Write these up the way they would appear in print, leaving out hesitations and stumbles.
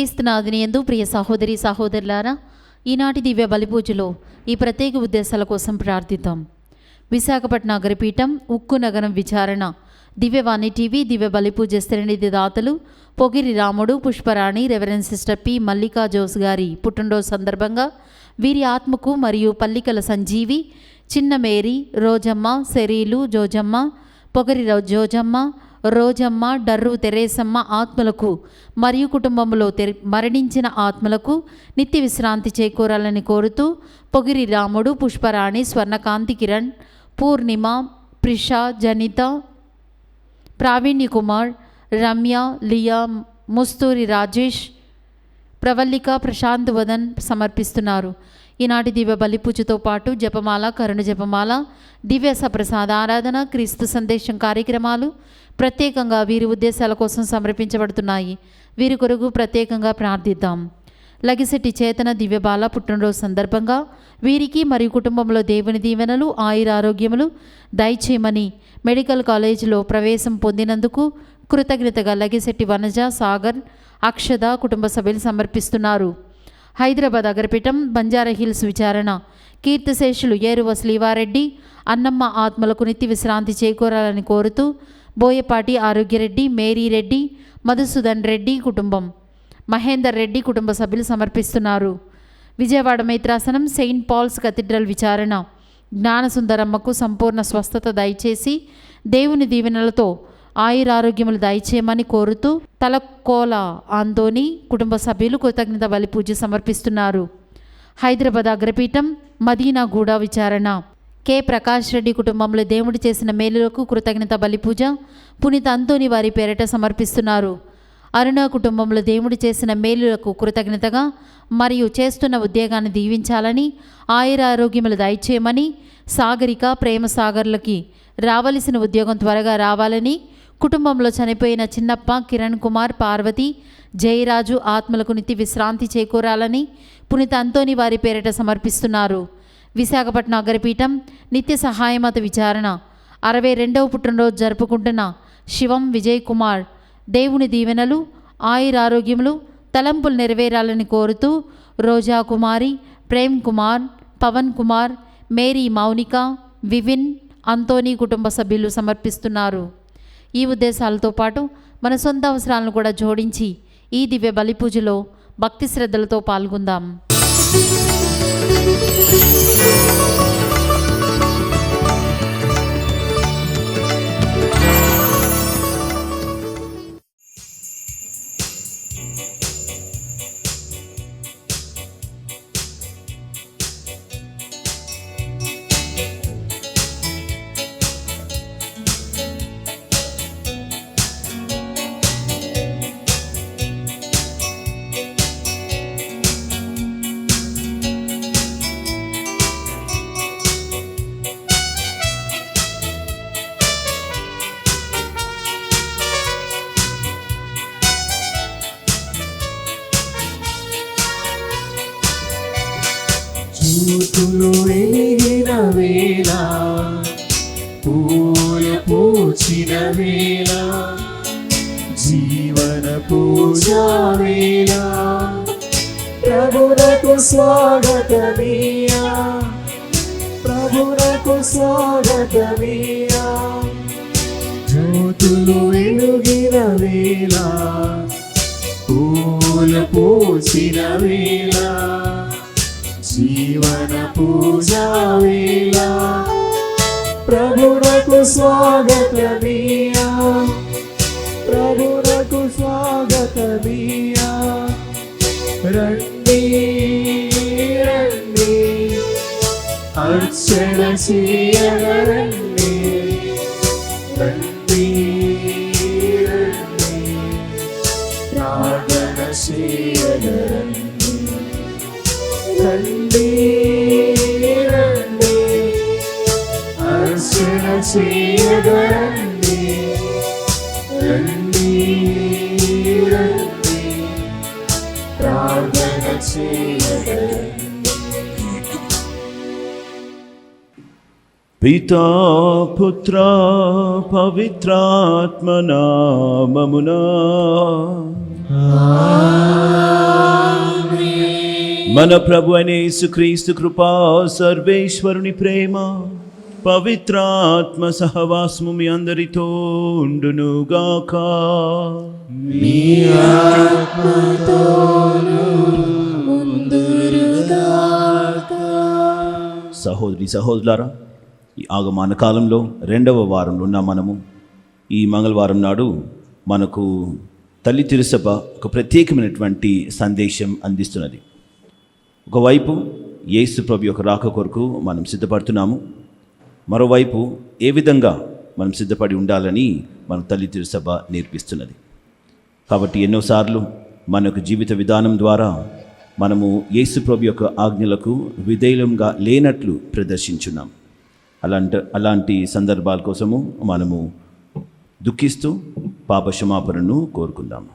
క్రీస్తునాథుని యందు ప్రియ సహోదరి సహోదరులారా, ఈనాటి దివ్య బలిపూజలో ఈ ప్రత్యేక ఉద్దేశాల కోసం ప్రార్థిద్దాం. విశాఖపట్నం నగరపీఠం ఉక్కు నగరం విచారణ దివ్యవాణి టీవీ దివ్య బలిపూజ స్థిరనిధి దాతలు Pogiri Ramudu, Pushparani, reverend sister P Mallika Jose గారి పుట్టినరోజు సందర్భంగా వీరి ఆత్మకు మరియు పల్లికల సంజీవి, చిన్న మేరీ, రోజమ్మ, సెరీలు, జోజమ్మ, పొగరి జోజమ్మ, రోజమ్మ, డర్రు తెరేసమ్మ ఆత్మలకు మరియు కుటుంబంలో మరణించిన ఆత్మలకు నిత్య విశ్రాంతి చేకూరాలని కోరుతూ పొగిరి రాముడు, పుష్పరాణి, స్వర్ణకాంతి, కిరణ్, పూర్ణిమ, ప్రిషా, జనిత, ప్రావీణ్య కుమార్, రమ్య, లియా, ముస్తూరి రాజేష్, ప్రవల్లిక, ప్రశాంత్ వదన్ సమర్పిస్తున్నారు. ఈనాటి దివ్య బలిపూజతో పాటు జపమాల, కరుణ జపమాల, దివ్య సప్రసాద ఆరాధన, క్రీస్తు సందేశం కార్యక్రమాలు ప్రత్యేకంగా వీరి ఉద్దేశాల కోసం సమర్పించబడుతున్నాయి. వీరి కొరకు ప్రత్యేకంగా ప్రార్థిద్దాం. లగిశెట్టి చేతన దివ్యబాల పుట్టినరోజు సందర్భంగా వీరికి మరియు కుటుంబంలో దేవుని దీవెనలు, ఆయురారోగ్యములు దయచేయమని మెడికల్ కాలేజీలో ప్రవేశం పొందినందుకు కృతజ్ఞతగా లగిశెట్టి వనజ, సాగర్, అక్షద కుటుంబ సభ్యులు సమర్పిస్తున్నారు. హైదరాబాద్ అగ్రపీఠం బంజారాహిల్స్ విచారణ కీర్తిశేషులు ఏరువ శ్రీవారెడ్డి, అన్నమ్మ ఆత్మలకు నిత్య విశ్రాంతి చేకూరాలని కోరుతూ బోయపాటి ఆరోగ్యరెడ్డి, మేరీ రెడ్డి, మధుసూదన్ రెడ్డి కుటుంబం, మహేందర్ రెడ్డి కుటుంబ సభ్యులు సమర్పిస్తున్నారు. విజయవాడ మైత్రాసనం సెయింట్ పాల్స్ కథీడ్రల్ విచారణ జ్ఞానసుందరమ్మకు సంపూర్ణ స్వస్థత దయచేసి దేవుని దీవెనలతో ఆయురారోగ్యములు దయచేయమని కోరుతూ తలకోల ఆందోని కుటుంబ సభ్యులు కృతజ్ఞత బలి పూజ సమర్పిస్తున్నారు. హైదరాబాద్ అగ్రపీఠం మదీనాగూడ విచారణ కె ప్రకాష్ రెడ్డి కుటుంబంలో దేవుడు చేసిన మేలులకు కృతజ్ఞత బలి పూజ పునీత అంతోని వారి పేరిట సమర్పిస్తున్నారు. అరుణ కుటుంబంలో దేవుడు చేసిన మేలులకు కృతజ్ఞతగా మరియు చేస్తున్న ఉద్యోగాన్ని దీవించాలని, ఆయురారోగ్యములు దయచేయమని, సాగరిక, ప్రేమ సాగర్లకి రావలసిన ఉద్యోగం త్వరగా రావాలని, కుటుంబంలో చనిపోయిన చిన్నప్ప, కిరణ్ కుమార్, పార్వతి, జయరాజు ఆత్మలకు నిత్య విశ్రాంతి చేకూరాలని పునీత అంతోని వారి పేరిట సమర్పిస్తున్నారు. విశాఖపట్నం అగ్రపీఠం నిత్య సహాయమత విచారణ 62వ పుట్టినరోజు జరుపుకుంటున్న శివం విజయ్ కుమార్ దేవుని దీవెనలు, ఆయురారోగ్యములు, తలంపులు నెరవేరాలని కోరుతూ రోజా కుమారి, ప్రేమ్ కుమార్, పవన్ కుమార్, మేరీ, మౌనిక, వివిన్, అంతోని కుటుంబ సభ్యులు సమర్పిస్తున్నారు. ఈ ఉద్దేశాలతో పాటు మన సొంత అవసరాలను కూడా జోడించి ఈ దివ్య బలిపూజలో భక్తి శ్రద్ధలతో పాల్గొందాం. పూతులు వెలిగిన వేళ, పూలు పూచిన వేళ, జీవన పూజా వేళ, ప్రభునకు స్వాగతమీయా, ప్రభునకు స్వాగతమీయా. జ్యోతులు వెలుగిన వేళ, పూలు పూచిన వేళ, జీవన పూజా వేళ, ప్రభునకు స్వాగతమీయా, ప్రభునకు స్వాగతమీయా. రండి రండి అర్చన చేయగరండి, రండి రండి ప్రార్థన చేయగరండి, రండి రండి అర్చన చేయగరండి, రండి రండి ప్రార్థన చేయగరండి. పితా పుత్ర పవిత్రాత్మ నామమునా మన ప్రభు అయిన యేసుక్రీస్తు కృపా, సర్వేశ్వరుని ప్రేమ, పవిత్రాత్మ సహవాసము మీ అందరితో ఉండునుగాక. మీ ఆత్మతోను ఉందురుగాక. సహోదరి సహోదరులారా, ఈ ఆగమన కాలంలో 2వ వారంలో ఉన్న మనము ఈ మంగళవారం నాడు మనకు తల్లి తిరుసభ ఒక ప్రత్యేకమైనటువంటి సందేశం అందిస్తున్నది. ఒకవైపు యేసు ప్రభు యొక్క రాక కొరకు మనం సిద్ధపడుతున్నాము, మరోవైపు ఏ విధంగా మనం సిద్ధపడి ఉండాలని మన తల్లి తిరుసభ నేర్పిస్తున్నది. కాబట్టి ఎన్నోసార్లు మనకు జీవిత విధానం ద్వారా మనము యేసు ప్రభు యొక్క ఆజ్ఞలకు విధేయులంగా లేనట్లు ప్రదర్శించున్నాం. అలాంటి సందర్భాల కోసము మనము దుఃఖిస్తూ పాప క్షమాపణను కోరుకుందాము.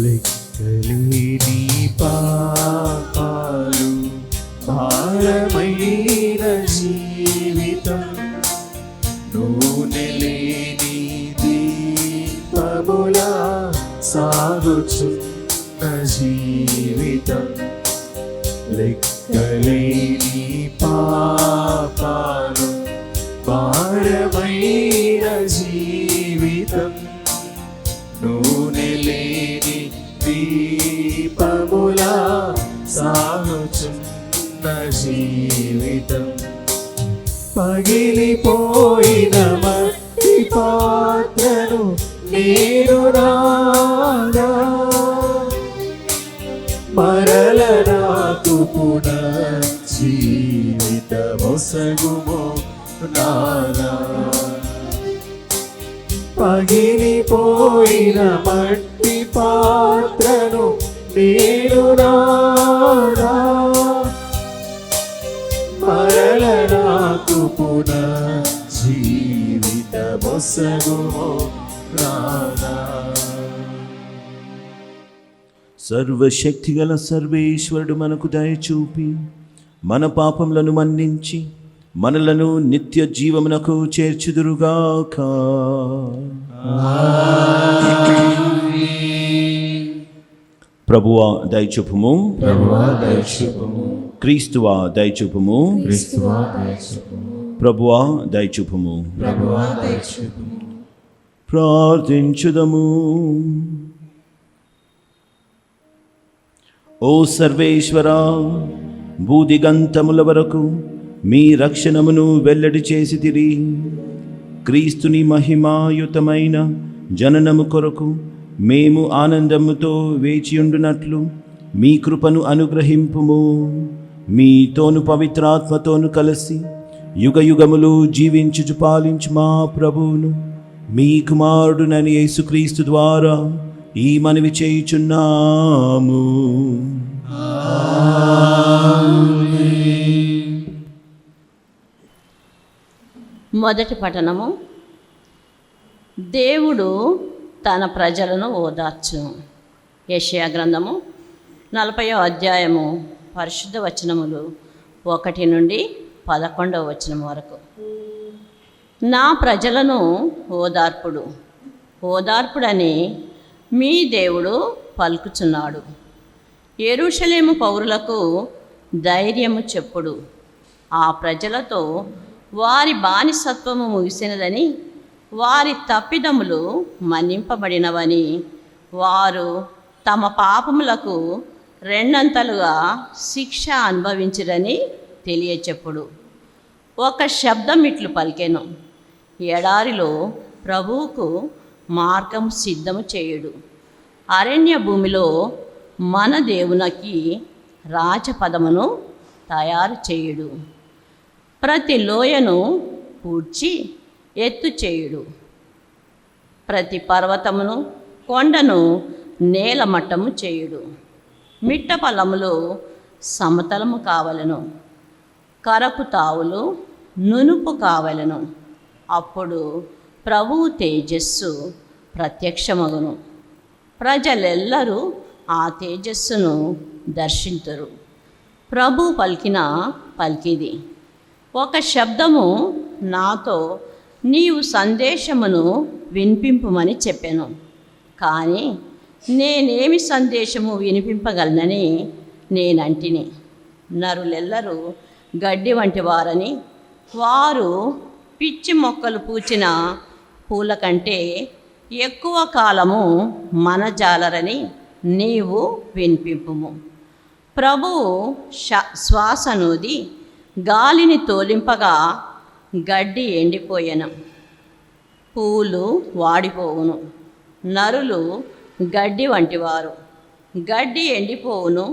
లెక్కలేని పాపాలు, భారమైన జీవితం, నూనె లేని దీపములా సాగుచున్న జీవితం. లెక్కలేని పాపాలు, భారమైన జీవితం, నూనె లేని దీపములా సాగుచున్న జీవితం. పగిలిపోయిన మట్టి పాత్రను నేను రాగా, మరల నాకు పునర్జీవితమొసగుమో నాగా. పగిలిపోయిన మట్టి పాత్రను నేను రాగా, మరల నాకు పునర్జీవితమొసగుమో నాగా. సర్వశక్తిగల సర్వేశ్వరుడు మనకు దయచూపి మన పాపములను మన్నించి మనలను నిత్య జీవమునకు చేర్చుదురుగాక. ప్రభువా దయచూపుము, క్రీస్తువా దయచూపుము, ప్రభువా దయచూపుము. ప్రార్థించుదము. ఓ సర్వేశ్వరా, భూదిగంతముల వరకు మీ రక్షణమును వెల్లడి చేసితిరి. క్రీస్తుని మహిమాయుతమైన జననము కొరకు మేము ఆనందముతో వేచియుండునట్లు మీ కృపను అనుగ్రహింపుము. మీతోను పవిత్రాత్మతోను కలిసి యుగయుగములు జీవించుచు పాలించు మా ప్రభువును, మీ కుమారుడునని యేసుక్రీస్తు ద్వారా ఈ మనవి చేయుచున్నాము. మొదటి పఠనము. దేవుడు తన ప్రజలను ఓదార్చు. యెషయా గ్రంథము 40వ అధ్యాయము పరిశుద్ధ వచనములు 1 నుండి 11వ వచనం వరకు. నా ప్రజలను ఓదార్పుడని మీ దేవుడు పలుకుచున్నాడు. యెరూషలేము పౌరులకు ధైర్యము చెప్పుడు. ఆ ప్రజలతో వారి బానిసత్వము ముగిసినదని, వారి తప్పిదములు మన్నింపబడినవని, వారు తమ పాపములకు 2 శిక్ష అనుభవించిరని తెలియచెప్పుడు. ఒక శబ్దం ఇట్లు పలికెను, ఎడారిలో ప్రభువుకు మార్గం సిద్ధము చేయుడు, అరణ్య భూమిలో మన దేవునికి రాజపదమును తయారు చేయుడు. ప్రతి లోయను పూడ్చి ఎత్తు చేయుడు, ప్రతి పర్వతమును కొండను నేలమట్టము చేయుడు. మిట్ట పొలములు సమతలము కావలెను, కరకు తావులు నునుపు కావలెను. అప్పుడు ప్రభువు తేజస్సు ప్రత్యక్షమగును. ప్రజలెల్లరూ ఆ తేజస్సును దర్శింతురు. ప్రభు పలికిన పలికిది. ఒక శబ్దము నాతో, నీవు సందేశమును వినిపింపుమని చెప్పాను. కానీ నేనేమి సందేశము వినిపింపగలనని నేనంటిని. నరులెల్లరూ గడ్డి వంటి వారని, వారు పిచ్చి మొక్కలు పూచిన పూల కంటే ఎక్కువ కాలము మనజాలరని నీవు వినిపింపుము. ప్రభువు శ్వాసనూది గాలిని తోలింపగా గడ్డి ఎండిపోయెను, పూలు వాడిపోవును. నరులు గడ్డి వంటివారు. గడ్డి ఎండిపోవును,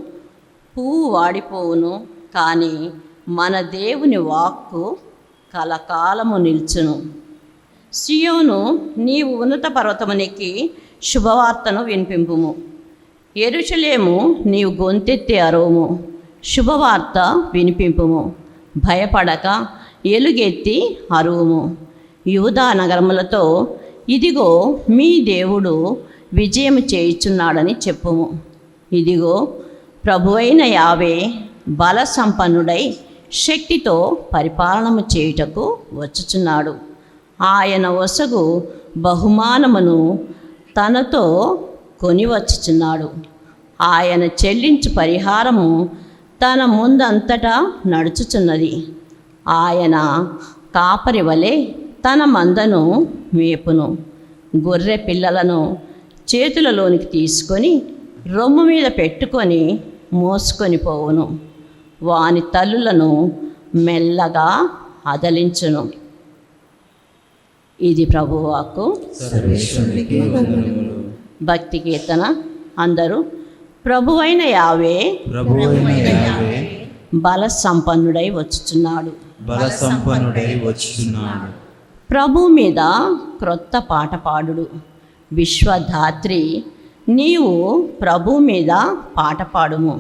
పువ్వు వాడిపోవును, కానీ మన దేవుని వాక్కు కలకాలము నిల్చును. సియోను, నీవు ఉన్నత పర్వతమునికి శుభవార్తను వినిపింపుము. యెరూషలేము, నీవు గొంతెత్తి అరువుము, శుభవార్త వినిపింపుము. భయపడక ఎలుగెత్తి అరువుము. యూదా నగరములతో, ఇదిగో మీ దేవుడు విజయం చేయుచున్నాడని చెప్పుము. ఇదిగో ప్రభువైన యావే బల సంపన్నుడై శక్తితో పరిపాలనము చేయుటకు వచ్చుచున్నాడు. ఆయన ఒసగు బహుమానమును తనతో కొని వచ్చుచున్నాడు. ఆయన చెల్లించు పరిహారము తన ముందంతటా నడుచుచున్నది. ఆయన కాపరి వలె తన మందను మేపును. గొర్రె పిల్లలను చేతులలోనికి తీసుకొని రొమ్ము మీద పెట్టుకొని మోసుకొని పోవును. వాని తల్లులను మెల్లగా అదలించును. ఇది ప్రభువాకు. భక్తి కీర్తన. అందరూ ప్రభువైన యావే బల సంపన్నుడై వచ్చుచున్నాడు. ప్రభు మీద క్రొత్త పాట పాడుడు. విశ్వధాత్రి, నీవు ప్రభు మీద పాట పాడుము.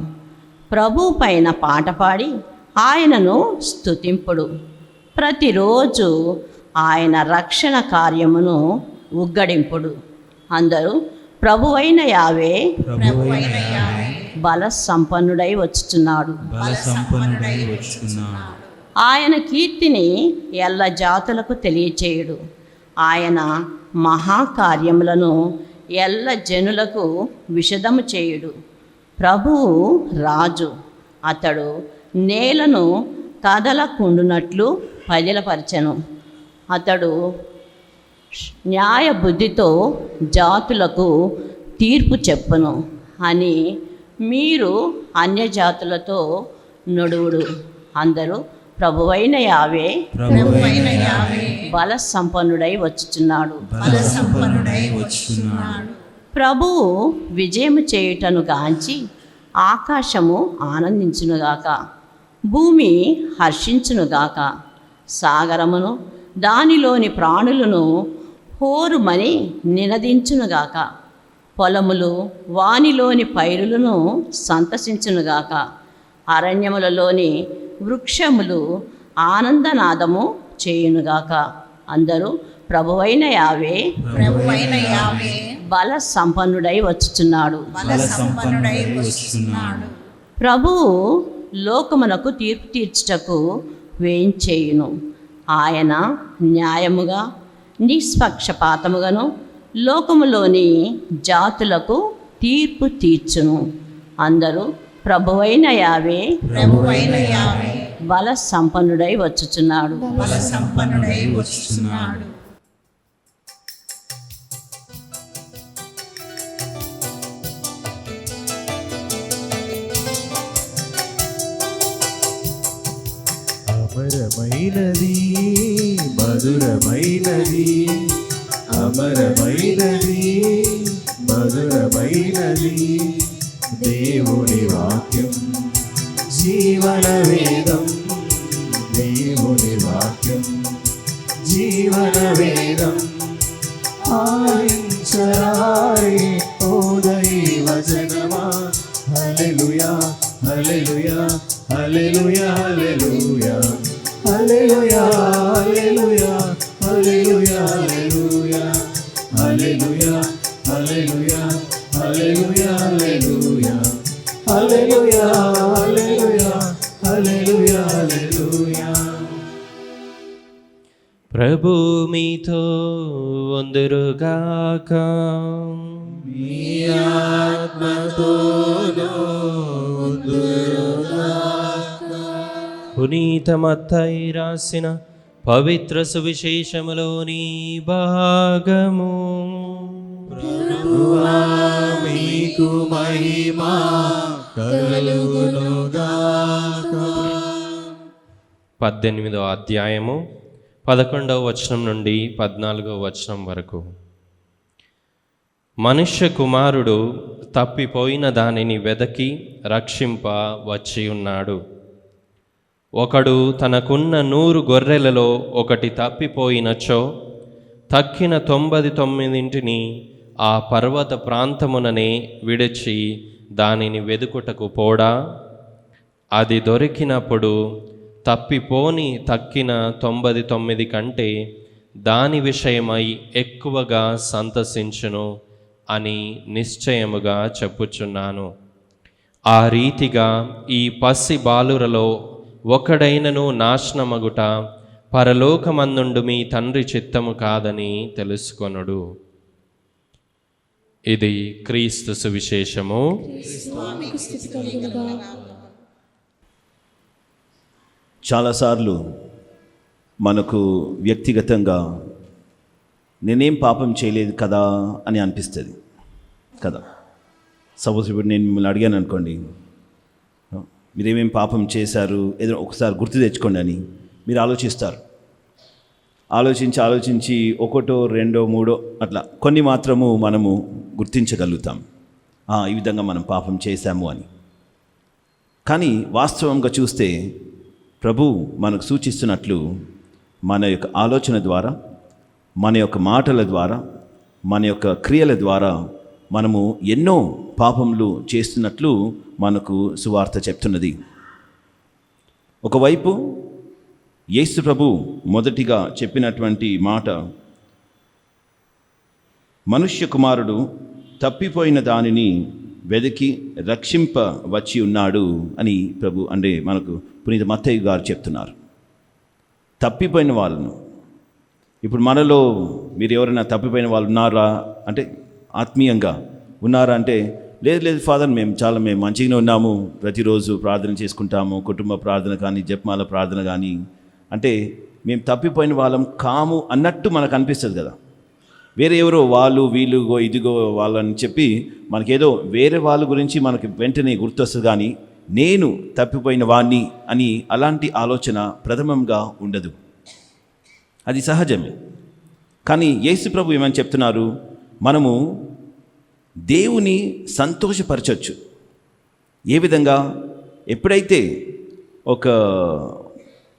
ప్రభు పైన పాట పాడి ఆయనను స్తుతింపుడు. ప్రతిరోజు ఆయన రక్షణ కార్యమును ఉగ్గడింపుడు. అందరూ ప్రభువైన యావే బల సంపన్నుడై వచ్చుచున్నాడు. ఆయన కీర్తిని ఎల్ల జాతులకు తెలియచేయుడు. ఆయన మహాకార్యములను ఎల్ల జనులకు విషదము చేయుడు. ప్రభువు రాజు, అతడు నేలను కదలకుండునట్లు పదిలపరచెను. అతడు న్యాయ బుద్ధితో జాతులకు తీర్పు చెప్పును అని మీరు అన్యజాతులతో నొడువుడు. అందరూ ప్రభువైన యావే బల సంపన్నుడై వచ్చుచున్నాడు. ప్రభువు విజయము చేయుటను గాంచి ఆకాశము ఆనందించునుగాక, భూమి హర్షించునుగాక. సాగరమును దానిలోని ప్రాణులను హోరుమని నినదించునుగాక. పొలములు వానిలోని పైరులను సంతసించునుగాక. అరణ్యములలోని వృక్షములు ఆనందనాదము చేయునుగాక. అందరూ ప్రభువైన యావే బల సంపన్నుడై వచ్చుచున్నాడు. ప్రభువు లోకమునకు తీర్పు తీర్చుటకు వేయించేయును. ఆయన న్యాయముగా నిష్పక్షపాతముగాను లోకములోని జాతులకు తీర్పు తీర్చును. అందరూ ప్రభువైన యావే బల సంపన్నుడై వచ్చుచున్నాడు. అమరమైనది మధురమైనది, అమరమైనది మధురమైనది దేవుని వాక్యం, జీవన వేదం. దేవుని వాక్యం జీవన వేదం. ఆలించరారే ఓ దైవ జనమా, హల్లెలూయా హల్లెలూయా హల్లెలూయా హల్లెలూయా హల్లెలూయా హల్లెలూయా హల్లెలూయా హల్లెలూయా. హల్లెలూయా హల్లెలూయా హల్లెలూయా హల్లెలూయా హల్లెలూయా హల్లెలూయా. ప్రభు మీతో వందరుగాక. మీ ఆత్మతోనూ ఉందురుగాక. పునీత మత్తయి రాసిన పవిత్ర సువిశేషములోని భాగము. ప్రభువా మీకు మహిమ కలుగునుగాక. 18వ అధ్యాయము 11వ వచనం నుండి 14వ వచనం వరకు. మనుష్య కుమారుడు తప్పిపోయిన దానిని వెదకి రక్షింప వచ్చి ఉన్నాడు. ఒకడు తనకున్న 100 గొర్రెలలో ఒకటి తప్పిపోయినచో తక్కిన 99 ఆ పర్వత ప్రాంతముననే విడిచి దానిని వెదుకుటకు పోడా? అది దొరికినప్పుడు తప్పిపోని తక్కిన 99 కంటే దాని విషయమై ఎక్కువగా సంతసించును అని నిశ్చయముగా చెప్పుచున్నాను. ఆ రీతిగా ఈ పసి బాలురలో ఒకడైనను నాశనమగుట పరలోకమందుండు మీ తండ్రి చిత్తము కాదని తెలుసుకొనుడు. ఇది క్రీస్తు సువిశేషము. చాలాసార్లు మనకు వ్యక్తిగతంగా నేనేం పాపం చేయలేదు కదా అని అనిపిస్తుంది కదా. సపోజ్ ఇప్పుడు నేను మిమ్మల్ని అడిగాను అనుకోండి, మీరేమేం పాపం చేశారు ఏదో ఒకసారి గుర్తు తెచ్చుకోండి అని మీరు ఆలోచిస్తారు. ఆలోచించి ఒకటో రెండో మూడో అట్లా కొన్ని మాత్రము మనము గుర్తించగలుగుతాం, ఈ విధంగా మనం పాపం చేశాము అని. కానీ వాస్తవంగా చూస్తే ప్రభు మనకు సూచిస్తున్నట్లు మన యొక్క ఆలోచన ద్వారా, మన యొక్క మాటల ద్వారా, మన యొక్క క్రియల ద్వారా మనము ఎన్నో పాపములు చేస్తున్నట్లు మనకు సువార్త చెప్తున్నది. ఒకవైపు యేసు ప్రభు మొదటిగా చెప్పినటువంటి మాట, మనుష్య కుమారుడు తప్పిపోయిన దానిని వెదికి రక్షింప వచ్చి ఉన్నాడు అని ప్రభు అంటే మనకు పునీత మత్తయి గారు చెప్తున్నారు. తప్పిపోయిన వాళ్ళను, ఇప్పుడు మనలో మీరు ఎవరైనా తప్పిపోయిన వాళ్ళు ఉన్నారా అంటే, ఆత్మీయంగా ఉన్నారా అంటే, లేదు ఫాదర్ మేము మంచిగానే ఉన్నాము, ప్రతిరోజు ప్రార్థన చేసుకుంటాము, కుటుంబ ప్రార్థన కానీ జపమాల ప్రార్థన కానీ, అంటే మేము తప్పిపోయిన వాళ్ళం కాము అన్నట్టు మనకు అనిపిస్తుంది కదా. వేరే ఎవరో వాళ్ళు వీళ్ళు ఇదిగో వాళ్ళని చెప్పి మనకేదో వేరే వాళ్ళ గురించి మనకి వెంటనే గుర్తొస్తుంది, కానీ నేను తప్పిపోయిన వాణ్ణి అని అలాంటి ఆలోచన ప్రథమంగా ఉండదు. అది సహజమే. కానీ యేసు ప్రభు ఏమని చెప్తున్నారు, మనము దేవుని సంతోషపరచవచ్చు. ఏ విధంగా? ఎప్పుడైతే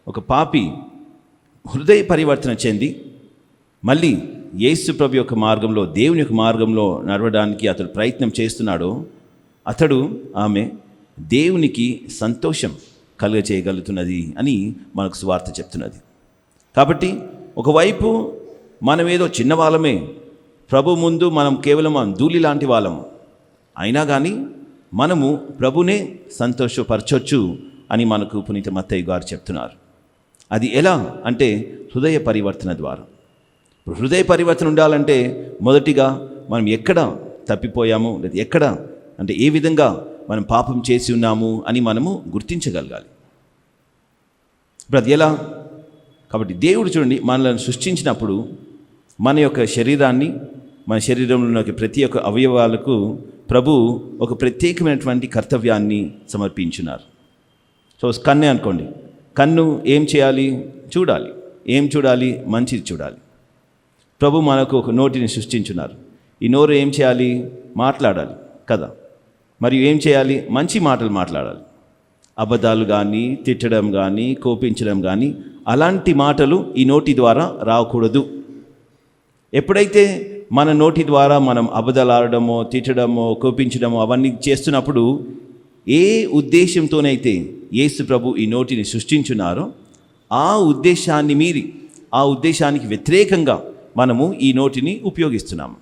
ఒక పాపి హృదయ పరివర్తన చెంది మళ్ళీ యేసు ప్రభు యొక్క మార్గంలో, దేవుని యొక్క మార్గంలో నడవడానికి అతడు ప్రయత్నం చేస్తున్నాడో, ఆమె దేవునికి సంతోషం కలుగచేయగలుగుతున్నది అని మనకు సువార్త చెప్తున్నది. కాబట్టి ఒకవైపు మనం ఏదో చిన్నవాళ్ళమే, ప్రభు ముందు మనం కేవలం ధూళి లాంటి వాళ్ళము, అయినా కానీ మనము ప్రభునే సంతోషపరచొచ్చు అని మనకు పునీత మత్తయి గారు చెప్తున్నారు. అది ఎలా అంటే హృదయ పరివర్తన ద్వారా. హృదయ పరివర్తన ఉండాలంటే మొదటిగా మనం ఎక్కడ తప్పిపోయాము, లేదా ఎక్కడ అంటే ఏ విధంగా మనం పాపం చేసి ఉన్నాము అని మనము గుర్తించగలగాలి. ఇప్పుడు అది ఎలా? కాబట్టి దేవుడు చూడండి, మనల్ని సృష్టించినప్పుడు మన యొక్క శరీరాన్ని, మన శరీరంలో ప్రతి ఒక్క అవయవాలకు ప్రభు ఒక ప్రత్యేకమైనటువంటి కర్తవ్యాన్ని సమర్పించున్నారు. సో కన్నే అనుకోండి, కన్ను ఏం చేయాలి? చూడాలి. ఏం చూడాలి? మంచిది చూడాలి. ప్రభు మనకు ఒక నోటిని సృష్టించున్నారు. ఈ నోరు ఏం చేయాలి? మాట్లాడాలి కదా. మరియు ఏం చేయాలి? మంచి మాటలు మాట్లాడాలి. అబద్ధాలు కానీ, తిట్టడం కానీ, కోపించడం కానీ అలాంటి మాటలు ఈ నోటి ద్వారా రాకూడదు. ఎప్పుడైతే మన నోటి ద్వారా మనం అబద్ధాలు ఆడడమో, తిట్టడమో, కోపించడమో అవన్నీ చేస్తున్నప్పుడు ఏ ఉద్దేశంతోనైతే యేసు ప్రభు ఈ నోటిని సృష్టించున్నారో ఆ ఉద్దేశాన్ని మీరి, ఆ ఉద్దేశానికి వ్యతిరేకంగా మనము ఈ నోటిని ఉపయోగిస్తున్నాము.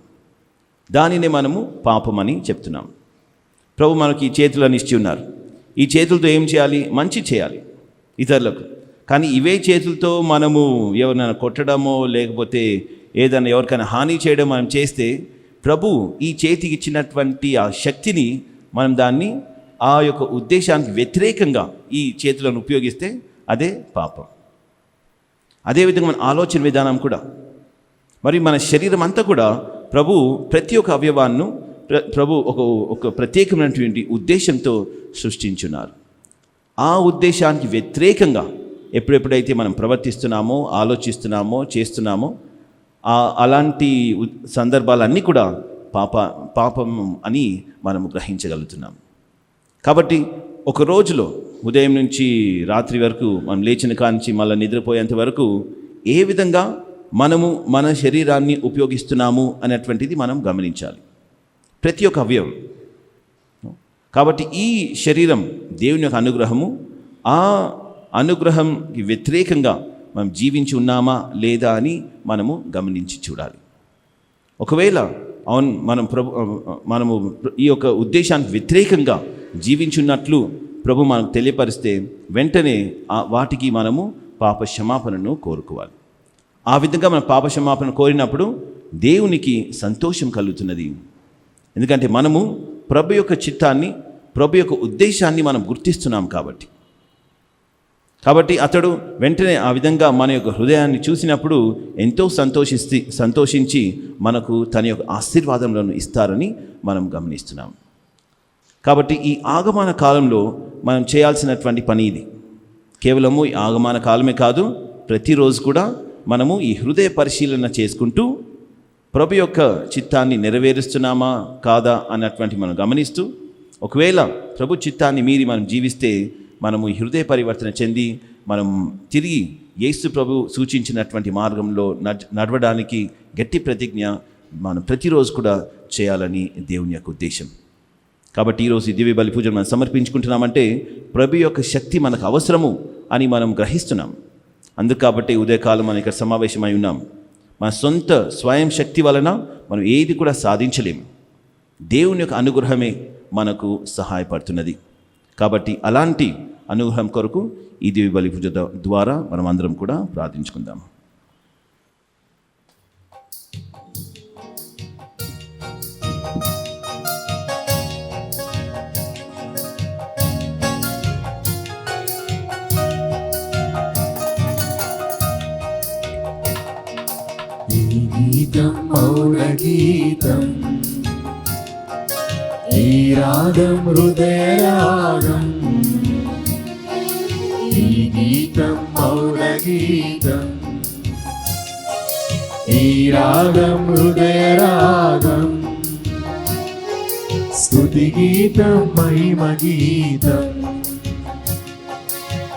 దానిని మనము పాపమని చెప్తున్నాం. ప్రభు మనకి ఈ చేతులను ఇచ్చి ఉన్నారు. ఈ చేతులతో ఏం చేయాలి? మంచి చేయాలి ఇతరులకు. కానీ ఇవే చేతులతో మనము ఎవరినైనా కొట్టడమో లేకపోతే ఏదైనా ఎవరికైనా హాని చేయడం మనం చేస్తే ప్రభు ఈ చేతికి ఇచ్చినటువంటి ఆ శక్తిని మనం దాన్ని ఆ యొక్క ఉద్దేశానికి వ్యతిరేకంగా ఈ చేతులను ఉపయోగిస్తే అదే పాపం. అదేవిధంగా మన ఆలోచన విధానం కూడా, మరి మన శరీరం అంతా కూడా ప్రభు ప్రతి ఒక్క అవయవాన్ని ప్రభు ఒక ప్రత్యేకమైనటువంటి ఉద్దేశంతో సృష్టించున్నారు. ఆ ఉద్దేశానికి వ్యతిరేకంగా ఎప్పుడెప్పుడైతే మనం ప్రవర్తిస్తున్నామో, ఆలోచిస్తున్నామో, చేస్తున్నామో అలాంటి సందర్భాలన్నీ కూడా పాపం అని మనము గ్రహించగలుగుతున్నాం. కాబట్టి ఒక రోజులో ఉదయం నుంచి రాత్రి వరకు మనం లేచిన కాంచి మళ్ళీ నిద్రపోయేంత వరకు ఏ విధంగా మనము మన శరీరాన్ని ఉపయోగిస్తున్నాము అనేటువంటిది మనం గమనించాలి, ప్రతి ఒక్క అవయవం. కాబట్టి ఈ శరీరం దేవుని యొక్క అనుగ్రహము, ఆ అనుగ్రహంకి వ్యతిరేకంగా మనం జీవించి ఉన్నామా లేదా అని మనము గమనించి చూడాలి. ఒకవేళ అవును మనము ఈ యొక్క ఉద్దేశానికి వ్యతిరేకంగా జీవించున్నట్లు ప్రభు మనకు తెలియపరిస్తే వెంటనే వాటికి మనము పాప క్షమాపణను కోరుకోవాలి. ఆ విధంగా మనం పాప క్షమాపణ కోరినప్పుడు దేవునికి సంతోషం కలుగుతున్నది. ఎందుకంటే మనము ప్రభు యొక్క చిత్తాన్ని, ప్రభు యొక్క ఉద్దేశాన్ని మనం గుర్తిస్తున్నాం కాబట్టి అతడు వెంటనే ఆ విధంగా మన యొక్క హృదయాన్ని చూసినప్పుడు ఎంతో సంతోషించి మనకు తన యొక్క ఆశీర్వాదములను ఇస్తారని మనం గమనిస్తున్నాం. కాబట్టి ఈ ఆగమన కాలంలో మనం చేయాల్సినటువంటి పని ఇది. కేవలము ఈ ఆగమన కాలమే కాదు, ప్రతిరోజు కూడా మనము ఈ హృదయ పరిశీలన చేసుకుంటూ ప్రభు యొక్క చిత్తాన్ని నెరవేరుస్తున్నామా కాదా అన్నటువంటి మనం గమనిస్తూ, ఒకవేళ ప్రభు చిత్తాన్ని మీరి మనం జీవిస్తే మనము ఈ హృదయ పరివర్తన చెంది మనం తిరిగి యేసు ప్రభు సూచించినటువంటి మార్గంలో నడవడానికి గట్టి ప్రతిజ్ఞ మనం ప్రతిరోజు కూడా చేయాలని దేవుని యొక్క ఉద్దేశం. కాబట్టి ఈరోజు దివ్య బలి పూజను మనం సమర్పించుకుంటున్నామంటే ప్రభు యొక్క శక్తి మనకు అవసరము అని మనం గ్రహిస్తున్నాం. అందుకు కాబట్టి ఉదయకాలం మనం ఇక్కడ సమావేశమై ఉన్నాం. మన సొంత స్వయం శక్తి వలన మనం ఏది కూడా సాధించలేము. దేవుని యొక్క అనుగ్రహమే మనకు సహాయపడుతున్నది. కాబట్టి అలాంటి అనుగ్రహం కొరకు ఈ దివ్య బలి పూజ ద్వారా మనం అందరం కూడా ప్రార్థించుకుందాం. ఈ గీతం మౌన గీతం, ఈ రాగం హృదయ రాగం. ఈ గీతం మౌన గీతం, ఈ రాగం హృదయ రాగం. స్తుతి గీతం మహిమ గీతం,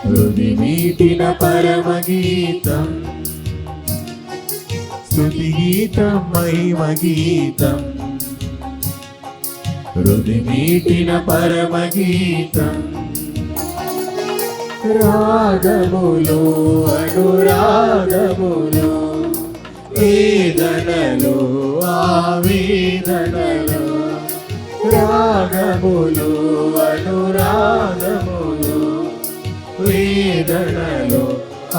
హృది మీటిన పరమ గీతం. స్తుతి గీతం మహిమ గీతం, హృది మీటిన పరమ గీతం. రాగములో అనురాగములో, వేదనలో ఆవేదనలో. రాగములో అనురాగములో, వేదనలో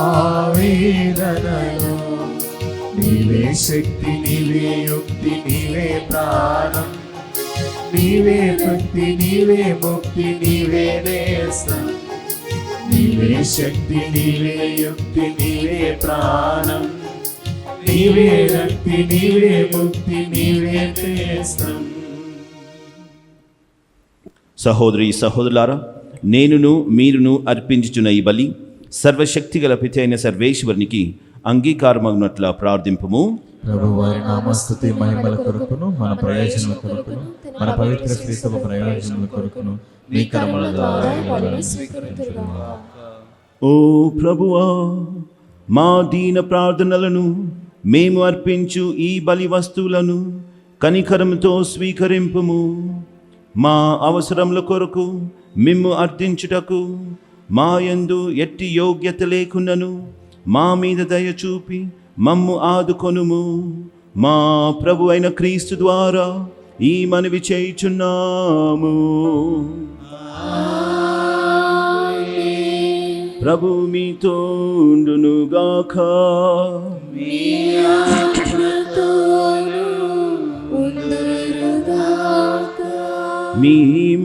ఆవేదనలో. నీవే శక్తి, నీవే యుక్తి, నీవే ప్రాణం. నీవే భక్తి, నీవే ముక్తి, నీవే నేస్తం. నీవే శక్తి, నీవే యుక్తి, నీవే ప్రాణం. నీవే భక్తి, నీవే ముక్తి, నీవే నేస్తం. సహోదరి సహోదరులారా, నేనును మీరును అర్పించుచున్న ఈ బలి సర్వశక్తిగల పిత అయిన సర్వేశ్వరునికి అంగీకారమగునట్ల ప్రార్థింపుము. ప్రభు వారి నామస్తుతి మహిమల కొరకును, మన ప్రయోజనాల కొరకును, మన పవిత్ర శ్రీసభ ప్రయోజనాల కొరకును మీ కర్మల ద్వారా ఓ ప్రభువా, మా దీన ప్రార్థనలను మేము అర్పించు ఈ బలి వస్తువులను కనికరంతో స్వీకరింపుము. మా అవసరముల కొరకు మిమ్ము అర్థించుటకు మా యందు ఎట్టి యోగ్యత లేకున్నను మా మీద దయ చూపి మమ్ము ఆదుకొనుము. మా ప్రభు అయిన క్రీస్తు ద్వారా ఈ మనవి చేయుచున్నాము. ప్రభు మీతో ఉండునుగాక. మీ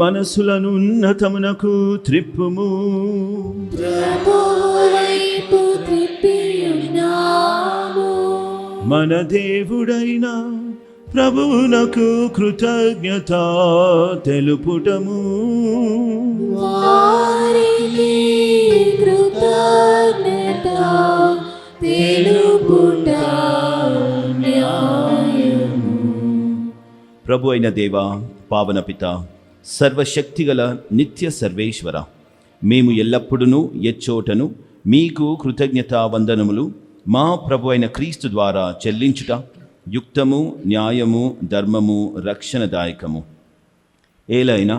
మనసులను ఉన్నతమునకు త్రిప్పుము. మన దేవుడైన ప్రభువునకు కృతజ్ఞత తెలుపుటము. ప్రభు అయిన దేవా, పావన పిత, సర్వశక్తిగల నిత్య సర్వేశ్వర, మేము ఎల్లప్పుడూ ఎచ్చోటను మీకు కృతజ్ఞతా వందనములు మా ప్రభు అయిన క్రీస్తు ద్వారా చెల్లించుట యుక్తము, న్యాయము, ధర్మము, రక్షణదాయకము. ఏలైనా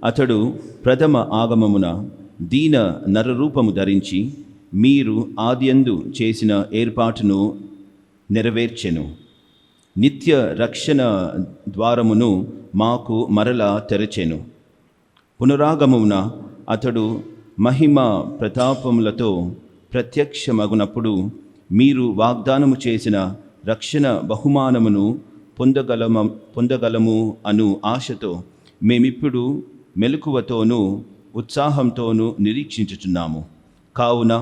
అతడు ప్రథమ ఆగమమున దీన నరరూపము ధరించి మీరు ఆదియందు చేసిన ఏర్పాటును నెరవేర్చెను. నిత్య రక్షణ ద్వారమును మాకు మరలా తెరచెను. పునరాగమమున అతడు మహిమ ప్రతాపములతో ప్రత్యక్షమగునప్పుడు మీరు వాగ్దానము చేసిన రక్షణ బహుమానమును పొందగలము అను ఆశతో మేమిప్పుడు మెలకువతోనూ ఉత్సాహంతోనూ నిరీక్షించుచున్నాము. కావున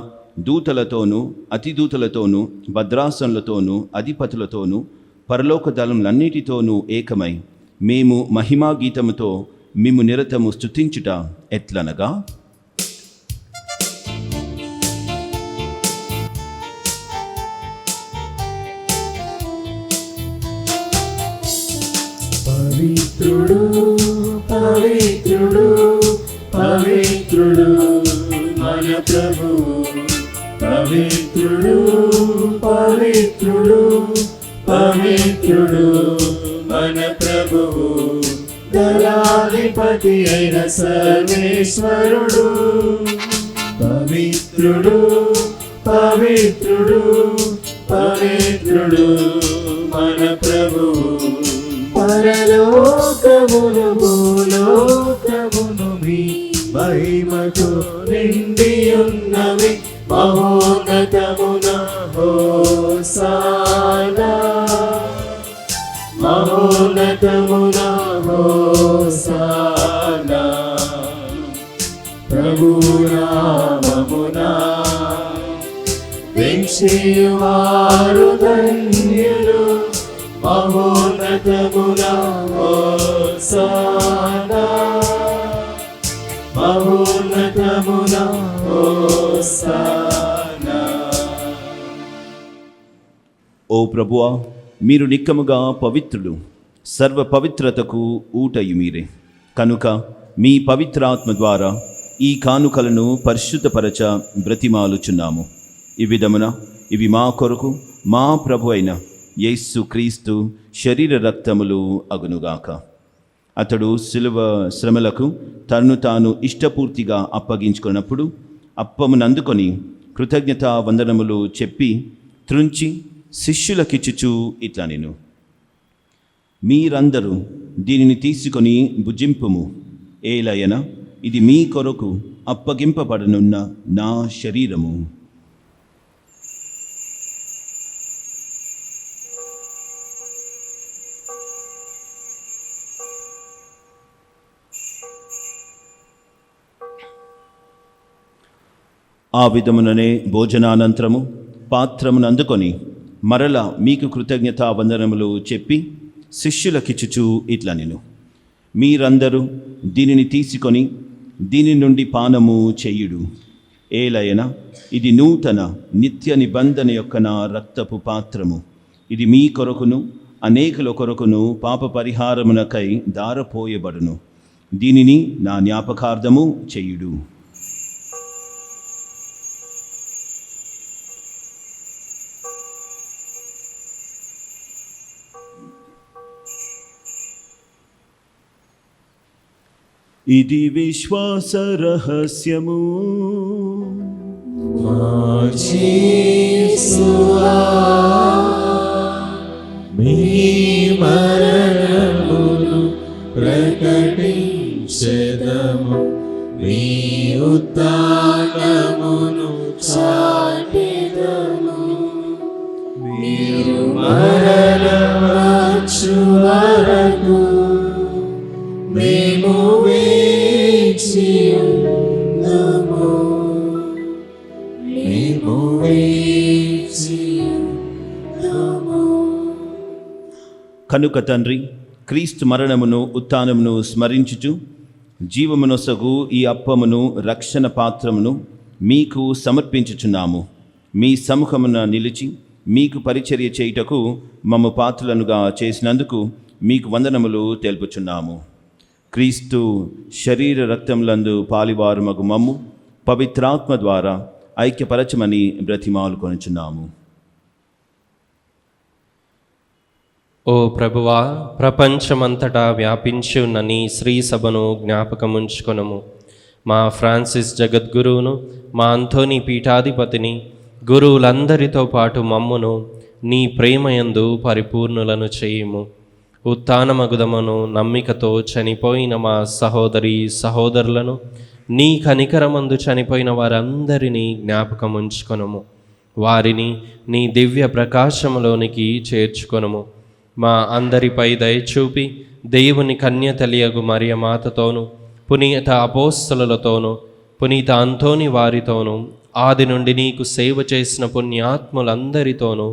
దూతలతోనూ అతిదూతలతోనూ భద్రాసనులతోనూ అధిపతులతోనూ పరలోక దళములన్నిటితోనూ ఏకమై మేము మహిమా గీతముతో మేము నిరతము స్తుతించుట ఎట్లనగా, పవిత్రుడు పవిత్రుడు పవిత్రుడు మన ప్రభువు, పవిత్రుడు పవిత్రుడు పవిత్రుడు మన ప్రభువు, దళాధిపతి అయిన సర్వేశ్వరుడు. పవిత్రుడు పవిత్రుడు పవిత్రుడు మన ప్రభువు, పరలోకమును భూలోకమును మీ మహిమతో నిండి ఉన్నవి. మహోన్నతమున హోసానా, మహోన్నతమున హోసానా, ప్రభునామమున వెంచేవారు ధన్యులు. మహోన్నతమున హోసానా, మహోన్నతమున హోసానా. ఓ ప్రభువా, మీరు నిక్కముగా పవిత్రుడు, సర్వ పవిత్రతకు ఊటయు మీరే. కనుక మీ పవిత్రాత్మ ద్వారా ఈ కానుకలను పరిశుద్ధపరచ బ్రతిమాలుచున్నాము. ఈ విధమున ఇవి మా కొరకు మా ప్రభు అయిన యేసు క్రీస్తు శరీర రక్తములు అగునుగాక. అతడు శిలువ శ్రమలకు తన్ను తాను ఇష్టపూర్తిగా అప్పగించుకున్నప్పుడు అప్పమునందుకొని కృతజ్ఞతా వందనములు చెప్పి త్రుంచి శిష్యులకిచ్చుచు ఇట్లా నేను, మీరందరూ దీనిని తీసుకొని భుజింపుము. ఏలయన ఇది మీ కొరకు అప్పగింపబడనున్న నా శరీరము. ఆ విధముననే భోజనానంతరము పాత్రమును అందుకొని మరల మీకు కృతజ్ఞతా వందనములు చెప్పి శిష్యులకిచ్చుచు ఇట్లా నేను, మీరందరూ దీనిని తీసుకొని దీని నుండి పానము చేయుడు. ఏలయన ఇది నూతన నిత్య నిబంధన యొక్క నా రక్తపు పాత్రము. ఇది మీ కొరకును అనేకుల కొరకును పాప పరిహారమునకై దారపోయబడును. దీనిని నా జ్ఞాపకార్థము చేయుడు. ఇది విశ్వాస రహస్యము. మీ ప్రకటించెదము నీ ఉత్థానమును చాటెదము మీరు మరల వచ్చు వరకు మేము వేచియుందుము మేము వేచియుందుము. కనుక తండ్రి, క్రీస్తు మరణమును ఉత్థానమును స్మరించుచు జీవమునొసగు ఈ అప్పమును రక్షణ పాత్రమును మీకు సమర్పించుచున్నాము. మీ సముఖమున నిలిచి మీకు పరిచర్య చేయుటకు మమ్ము పాత్రలనుగా చేసినందుకు మీకు వందనములు తెలుపుచున్నాము. క్రీస్తు శరీర రక్తములందు పాలివారుమగు మమ్ము పవిత్రాత్మ ద్వారా ఐక్యపరచమని బ్రతిమాలు కొనుచున్నాము. ఓ ప్రభువా, ప్రపంచమంతటా వ్యాపించి ఉన్న నీ శ్రీ సభను జ్ఞాపకముంచుకొనము. మా ఫ్రాన్సిస్ జగద్గురువును, మా అంతోని పీఠాధిపతిని, గురువులందరితో పాటు మమ్మును నీ ప్రేమయందు పరిపూర్ణులను చేయుము. ఉత్థానమగుదమును నమ్మికతో చనిపోయిన మా సహోదరి సహోదరులను, నీ కనికరమందు చనిపోయిన వారందరినీ జ్ఞాపకముంచుకొనుము. వారిని నీ దివ్య ప్రకాశములోనికి చేర్చుకొనుము. మా అందరిపై దయచూపి దేవుని కన్య తెలియగు మరియమాతతోనూ, పునీత అపోస్తలులతోనూ, పునీత అంతోని వారితోనూ, ఆది నుండి నీకు సేవ చేసిన పుణ్యాత్ములందరితోనూ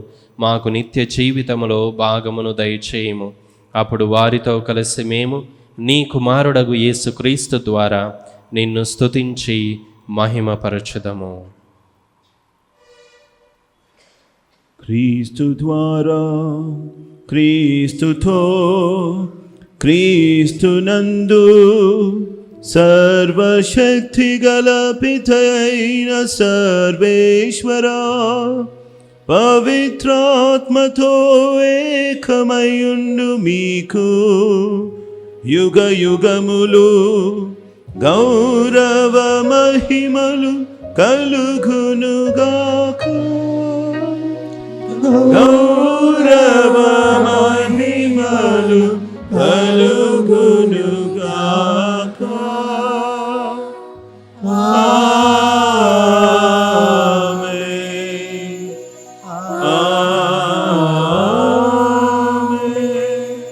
మాకు నిత్య జీవితములో భాగమును దయచేయము. అప్పుడు వారితో కలిసి మేము నీ కుమారుడగు యేసుక్రీస్తు ద్వారా నిన్ను స్తుతించి మహిమపరచుదము. క్రీస్తు ద్వారా, క్రీస్తుతో, క్రీస్తునందు సర్వశక్తి గల పితయైన సర్వేశ్వరా, పవిత్రాత్మతో ఏకమయుండు మీకు యుగ యుగములు గౌరవ మహిమలు కలుగునుగాక. గౌరవ మహిమలు కలుగునుగాక. ఆమేన్. ఆమేన్.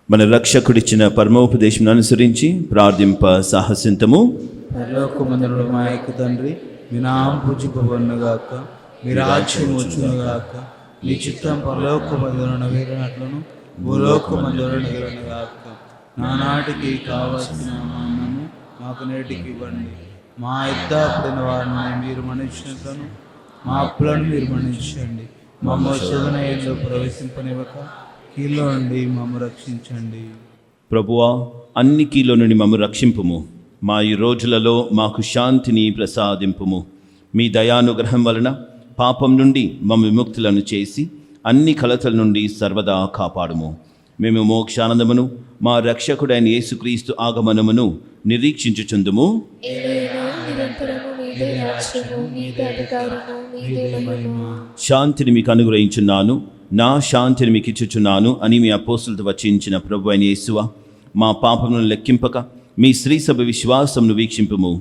మన రక్షకుడిచ్చిన పరమోపదేశం అనుసరించి ప్రార్థింప సాహసింతము. పరలోకమందునుడు మా యొక్క తండ్రి, మీ నామము పూజింపబడునుగాక, మీ రాజ్యం వచ్చునుగాక, మీ చిత్తం పరలోకమందున నెరవేరినట్లును భూలోకమందున నెరవేరునుగాక. నానాటికి కావలసిన అన్నము మాకు నేటికి ఇవ్వండి. మా యుద్ధాపడిన వారిని మీరు మన్నించినట్లును మా అప్పులను మీరు మన్నించండి. మమ్మల్ని శోధనలో ప్రవేశింపనివ్వక కీలో నుండి మమ్మ రక్షించండి. ప్రభువా, అన్ని కీలో నుండి మమ్ము రక్షింపుము. మా ఈ రోజులలో మాకు శాంతిని ప్రసాదింపుము. మీ దయానుగ్రహం వలన పాపం నుండి మమ్మ విముక్తులను చేసి అన్ని కలతల నుండి సర్వదా కాపాడుము. మేము మోక్షానందమును మా రక్షకుడైన యేసుక్రీస్తు ఆగమనమును నిరీక్షించుచుందుము. శాంతిని మీకు అనుగ్రహించున్నాను, నా శాంతిని మీకు ఇచ్చుచున్నాను అని మీ అపోస్తులతో వచించిన ప్రభు అయిన యేసువా, మా పాపములను లెక్కింపక మీ శ్రీ సభ విశ్వాసమును వీక్షింపుము.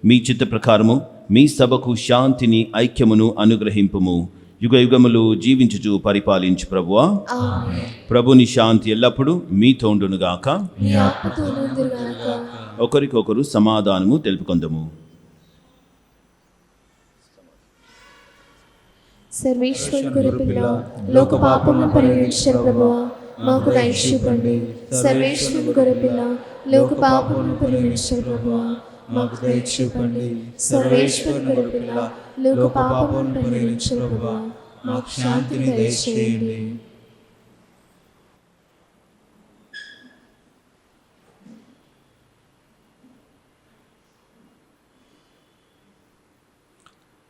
మీ చిత్త ప్రకారము మీ సభకు శాంతిని ఐక్యమును అనుగ్రహింపుము. యుగ యుగములు జీవించుచు పరిపాలించు ప్రభువా. ప్రభుని శాంతి ఎల్లప్పుడూ మీతో ఉండునుగాక. ఒకరికొకరు సమాధానము తెలుపుకొందము. సర్వేశ్వరుని గొర్రెపిల్ల, లోక పాపములను పరిహరించిన ప్రభువా, మాకు దయ చూపండి. సర్వేశ్వరుని గొర్రెపిల్ల, లోక పాపములను పరిహరించిన ప్రభువా, మాకు దయ చూపండి. సర్వేశ్వరుని గొర్రెపిల్ల, లోక పాపములను పరిహరించిన ప్రభువా, మాకు శాంతిని దయచేయండి.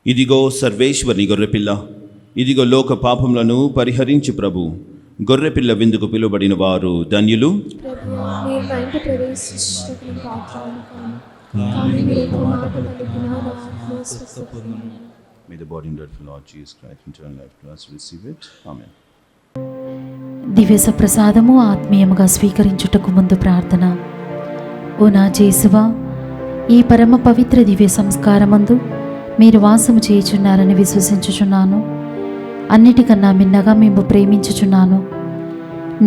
ఇదిగో సర్వేశ్వరుని గొర్రెపిల్ల, ఇదిగో లోక పాపములను పరిహరించు ప్రభు. గొర్రెపిల్ల విందుకు పిలువబడిన వారు ధన్యులు. ప్రభువా, మీరు మా ఇంట ప్రవేశించుటకు పాత్రులను కాను. కానీ మీరు ఒక మాట పలికినా నా ఆత్మ స్వస్థ పొందును. May the body and blood of the Lord Jesus Christ return life to us. Receive it. Amen. దివ్య సప్రసాదము ఆత్మీయముగా స్వీకరించుటకు ముందు ప్రార్థన. ఓ నా జేసువా, ఈ పరమ పవిత్ర దివ్య సంస్కారమందు మీరు వాసము చేయుచున్నారని విశ్వసించుచున్నాను. అన్నిటికన్నా మిన్నగా మేము ప్రేమించుచున్నాను.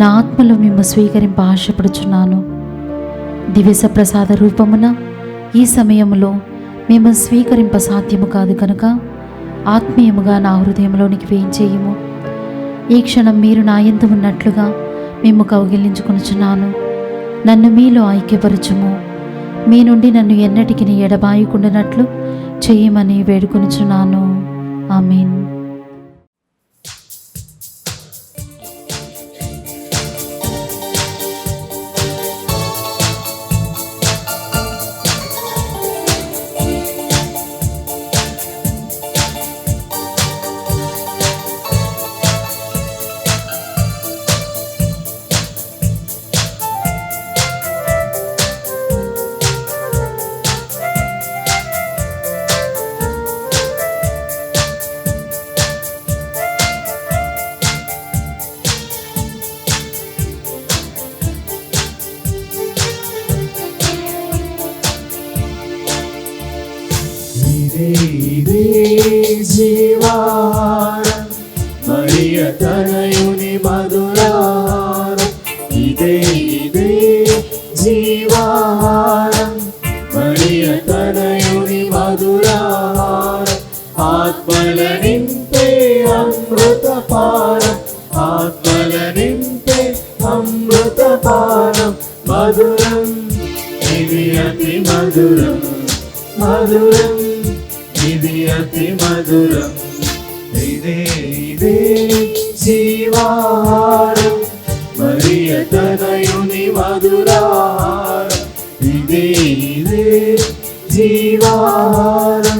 నా ఆత్మలో మేము స్వీకరింప ఆశపడుచున్నాను. దివ్య సప్రసాద రూపమున ఈ సమయంలో మేము స్వీకరింప సాధ్యము కాదు కనుక ఆత్మీయముగా నా హృదయంలోనికి వేయించేయము. ఈ క్షణం మీరు నా యందు ఉన్నట్లుగా మేము కౌగిలించుకొనుచున్నాను. నన్ను మీలో ఐక్యపరచుము. మీ నుండి నన్ను ఎన్నటికి ఎడబాయకుండానట్లు చేయమని వేడుకొనుచున్నాను. ఆమేన్. జీవారం మరియ తనయుని మధురారం, ఇదే జీవారం మరియ తనయుని మధురారం, ఆత్మల నింపే అమృతపానం, ఆత్మల నింపే అమృతపానం, మధురం ఇది అతి మధురం, మధురం ఇది అతి మధురం, ఇదే జీవారం మరియ తనయుని మధురారం, ఇదే జీవారం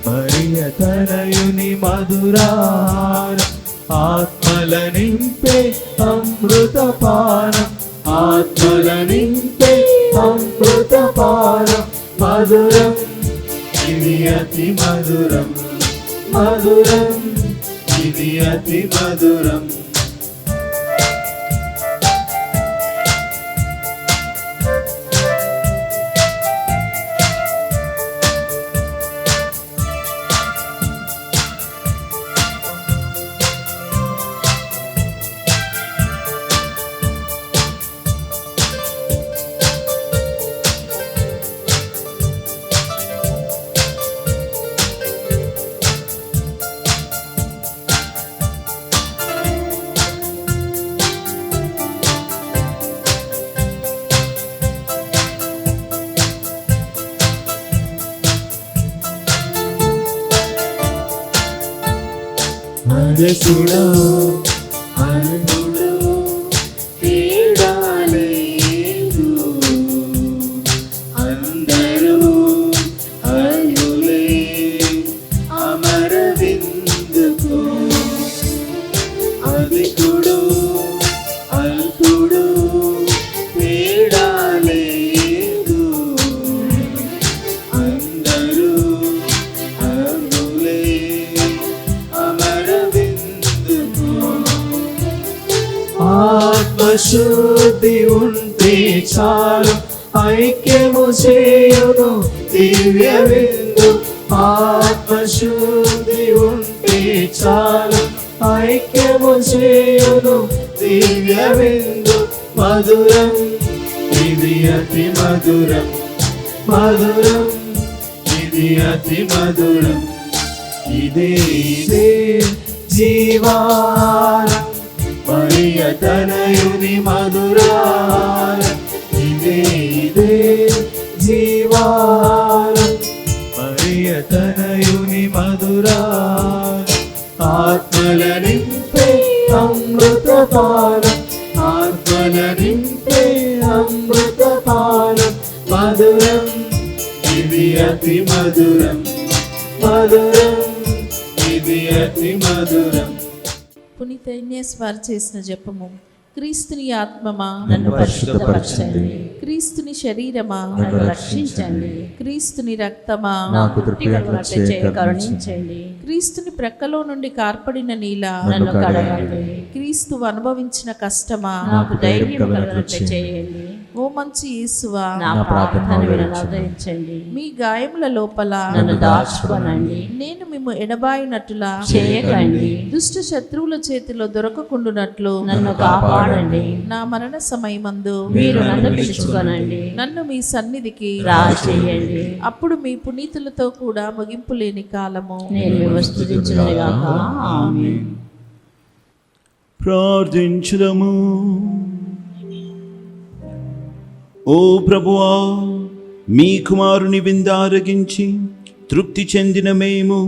మరియ తనయుని మధురారం, ఆత్మల నింపే అమృతపానం, ఆత్మల నింపే అమృతపానం, మధురం ఇది అతి మధురం, మధురం ఇది అతి మధురం. మనసులో అనుడు పీడాలేదు, అందరూ అల్లులే అమర విందుకు, అధికుడు అల్పుడు పీడాలేదు, అందరూ అల్లులే అమర విందుకు, ఆత్మశుద్ధి ఉంటే చాలు ఐక్యము చేయును దివ్య విందు, ఆత్మశుద్ధి ఉంటే చాలు ఐక్యము చేయును దివ్య విందు, మధురం ఇది అతి మధురం, మధురం ఇది అతి మధురం, ఇదే జీవారం మరియ తనయుని మధురారం, ఇదే జీవారం మరియ తనయుని మధురారం, ఆత్మల నింపే అమృతపానం, ఆత్మల నింపే అమృతపానం, మధురం ఇది అతి మధురం, మధురం ఇది అతి మధురం. పునీత ఇగ్నేస్ వారు చేసిన జపము. క్రీస్తుని ఆత్మమా నన్ను పరిశుద్ధపరచండి. క్రీస్తుని శరీరమా నన్ను రక్షించండి. క్రీస్తుని రక్తమా నాకు తృప్తి కలుగునట్లు చేయ కరుణించండి. క్రీస్తుని ప్రక్కలో నుండి కార్పడిన నీల నన్ను కడగండి. క్రీస్తు అనుభవించిన కష్టమా నాకు ధైర్యం కలుగునట్లు చేయండి. ఓ మంచి యేసువా నా ప్రార్థన వినవదరించండి. మీ గాయముల లోపల నన్ను దాచుకోనండి. నేను మిమ్ము ఎడబాయినట్టులా చేయకండి. దుష్ట శత్రువుల చేతిలో దొరకకుండునట్లు నన్ను కాపాడండి. నా మరణ సమయమందు మీరు నన్ను పిలుచుకోనండి. నన్ను మీ సన్నిధికి రాజేయండి. అప్పుడు మీ పునీతులతో కూడా ముగింపు లేని కాలము నేను వివస్తుతించునుగాక. ఆమేన్. ప్రార్థించుదము. ఓ ప్రభువా, మీ కుమారుని విందారగించి తృప్తి చెందిన మేము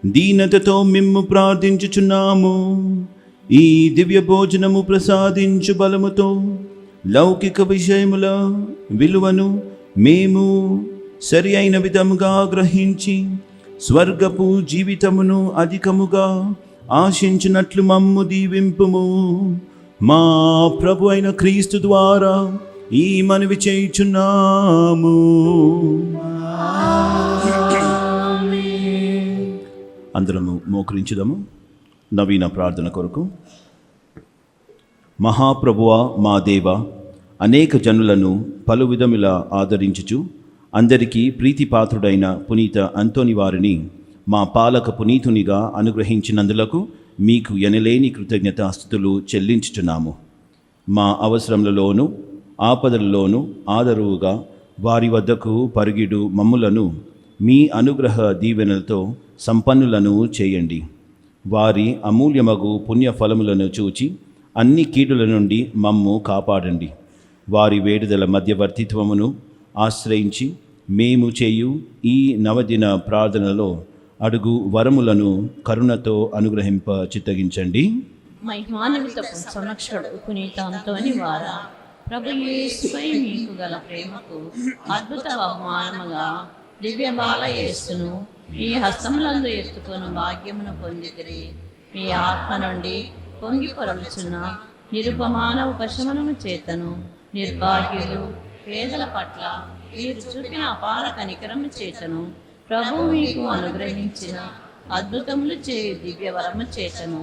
దీనతతో మిమ్ము ప్రార్థించుచున్నాము. ఈ దివ్య భోజనము ప్రసాదించు బలముతో లౌకిక విషయముల విలువను మేము సరి అయిన విధముగా గ్రహించి స్వర్గపు జీవితమును అధికముగా ఆశించినట్లు మమ్ము దీవింపుము. మా ప్రభు అయిన క్రీస్తు ద్వారా ఈ మనవి చేయుచున్నాము. అందరము మోకరించుదాము. నవీన ప్రార్థన కొరకు. మహాప్రభువా, మా దేవ, అనేక జనులను పలు విధములా ఆదరించుచు అందరికీ ప్రీతిపాత్రుడైన పునీత అంతోని వారిని మా పాలక పునీతునిగా అనుగ్రహించినందులకు మీకు ఎనలేని కృతజ్ఞతాస్తుతులు చెల్లించుచున్నాము. మా అవసరములలోనూ ఆపదలలోనూ ఆదరువుగా వారి వద్దకు పరుగిడు మమ్ములను మీ అనుగ్రహ దీవెనలతో సంపన్నులను చేయండి. వారి అమూల్యమగు పుణ్యఫలములను చూచి అన్ని కీడుల నుండి మమ్ము కాపాడండి. వారి వేడుదల మధ్యవర్తిత్వమును ఆశ్రయించి మేము చేయు ఈ నవదిన ప్రార్థనలో అడుగు వరములను కరుణతో అనుగ్రహింప చిత్తగించండి. మహిమాన్వితపు సంరక్షకుడు పునీత అంతోని వారా, ప్రభు యేసుపై మీకు గల ప్రేమకు అద్భుత బహుమానముగా దివ్య బాల యేసును మీ హస్తములందు ఎత్తుకొని భాగ్యమును పొందితిరి. మీ ఆత్మ నుండి పొంగి పొరలుచున్న నిరుపమాన ఉపశమనము చేతను నిర్భాగ్యులు పేదల పట్ల మీరు చూపిన అపార కనికరము చేతను ప్రభు మీకు అనుగ్రహించిన అద్భుతములు చేయు దివ్య వరము చేతను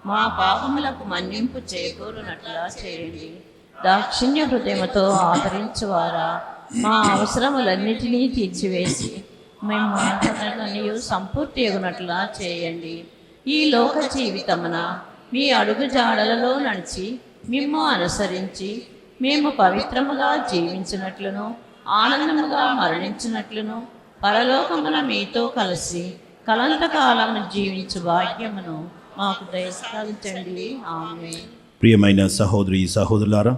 మా పాపములకు మన్నింపు చేకూరునట్లుగా చేయండి. దాక్షిణ్య హృదయముతో ఆదరించువారా, మా అవసరములన్నిటినీ తీర్చివేసి మేము మాటలన్నీ సంపూర్తి ఎగునట్లుగా చేయండి. ఈ లోక జీవితమున మీ అడుగు జాడలలో నడిచి మిమ్ము అనుసరించి మేము పవిత్రముగా జీవించినట్లును ఆనందముగా మరణించినట్లును పరలోకమున మీతో కలిసి కలంతకాలము జీవించు భాగ్యమును మాకు దయసాగించండి. ఆమేన్. ప్రియమైన సహోదరి సహోదరులారా,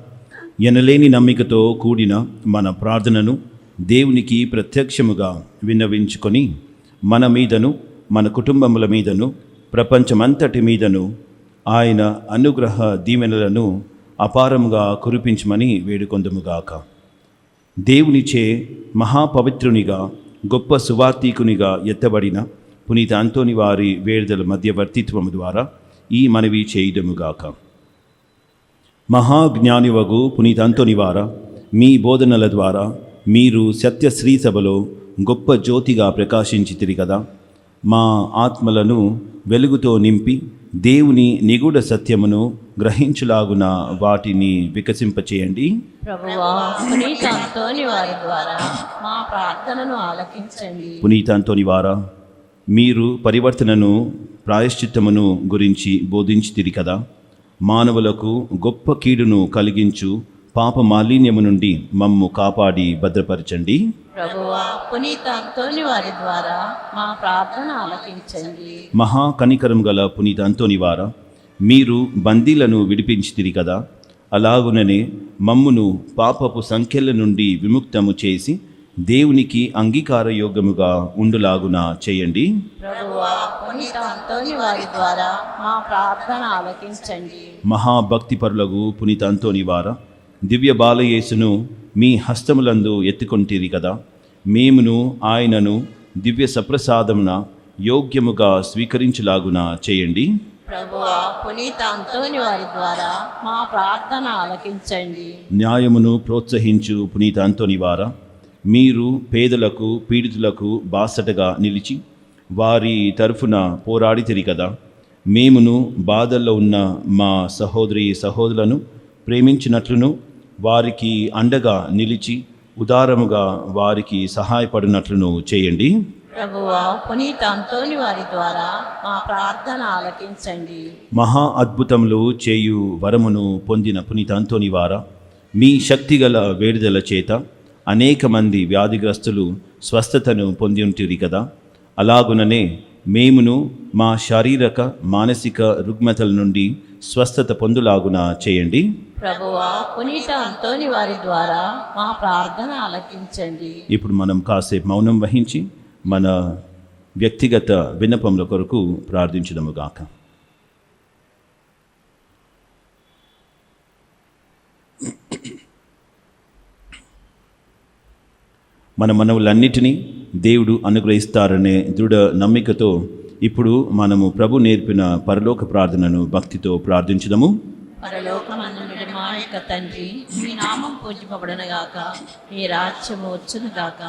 ఎనలేని నమ్మికతో కూడిన మన ప్రార్థనను దేవునికి ప్రత్యక్షముగా విన్నవించుకొని మన మీదను మన కుటుంబముల మీదను ప్రపంచమంతటి మీదను ఆయన అనుగ్రహ దీవెనలను అపారముగా కురిపించమని వేడుకొందుముగాక. దేవునిచే మహాపవిత్రునిగా గొప్ప సువార్తీకునిగా ఎత్తబడిన పునీత అంతోని వారి వేడుదల మధ్యవర్తిత్వము ద్వారా ఈ మనవి చేయుదముగాక. మహాజ్ఞానివగు పునీత అంతోని వారా, మీ బోధనల ద్వారా మీరు సత్యశ్రీ సభలో గొప్ప జ్యోతిగా ప్రకాశించితిరి కదా. మా ఆత్మలను వెలుగుతో నింపి దేవుని నిగూఢ సత్యమును గ్రహించులాగున వాటిని వికసింపచేయండి. ప్రభువా, పునీత అంతోని వారి ద్వారా మా ప్రార్థనను ఆలకించండి. పునీత అంతోని వారా, మీరు పరివర్తనను ప్రాయశ్చిత్తమును గురించి బోధించితిరి కదా. మానవులకు గొప్ప కీడును కలిగించు పాప మాలిన్యము నుండి మమ్ము కాపాడి భద్రపరచండి. ప్రభువా, పునీత అంతోని వారి ద్వారా మా ప్రార్థన ఆలకించండి. మహా కనికరం గల పునీత అంతోని వారా, మీరు బందీలను విడిపించితిరి కదా. అలాగుననే మమ్మును పాపపు సంఖ్యల నుండి విముక్తము చేసి దేవునికి అంగీకారయోగ్యముగా ఉండులాగున చేయండి. ప్రభువా, పునీత అంతోని వారి ద్వారా మా ప్రార్థన ఆలకించండి. మహాభక్తిపరులకు పునీత అంతోని వారా, దివ్య బాలయేసును మీ హస్తములందు ఎత్తుకొంటిరి కదా. మేమును ఆయనను దివ్య సప్రసాదమున యోగ్యముగా స్వీకరించులాగున చేయండి. ప్రభువా పునీత అంతోని వారి ద్వారా మా ప్రార్థన ఆలకించండి. న్యాయమును ప్రోత్సహించు పునీత అంతోనివారా, మీరు పేదలకు పీడితులకు బాసటగా నిలిచి వారి తరఫున పోరాడితిరి కదా. మేమును బాధల్లో ఉన్న మా సహోదరులను ప్రేమించినట్లును వారికి అండగా నిలిచి ఉదారముగా వారికి సహాయపడినట్లును చేయండి. ప్రభువా పునీత అంతోని వారి ద్వారా మా ప్రార్థన ఆలకించండి. మహా అద్భుతములు చేయు వరమును పొందిన పునీత అంతోనివారా, మీ శక్తిగల వేడుదల చేత అనేక మంది వ్యాధిగ్రస్తులు స్వస్థతను పొంది ఉంటిరి కదా. అలాగుననే మేమును మా శారీరక మానసిక రుగ్మతల నుండి స్వస్థత పొందులాగున చేయండి. ప్రభువా పునీత అంతోని వారి ద్వారా మా ప్రార్థన ఆలకించండి. ఇప్పుడు మనం కాసేపు మౌనం వహించి మన వ్యక్తిగత విన్నపముల కొరకు ప్రార్థించుదముగాక. మన మనవులన్నిటినీ దేవుడు అనుగ్రహిస్తారనే దృఢ నమ్మికతో ఇప్పుడు మనము ప్రభు నేర్పిన పరలోక ప్రార్థనను భక్తితో ప్రార్థించుదాము. పరలోకమందుండుట మా యొక్క తండ్రి, మీ నామం పూజింపబడునుగాక, మీ రాజ్యము వచ్చునుగాక,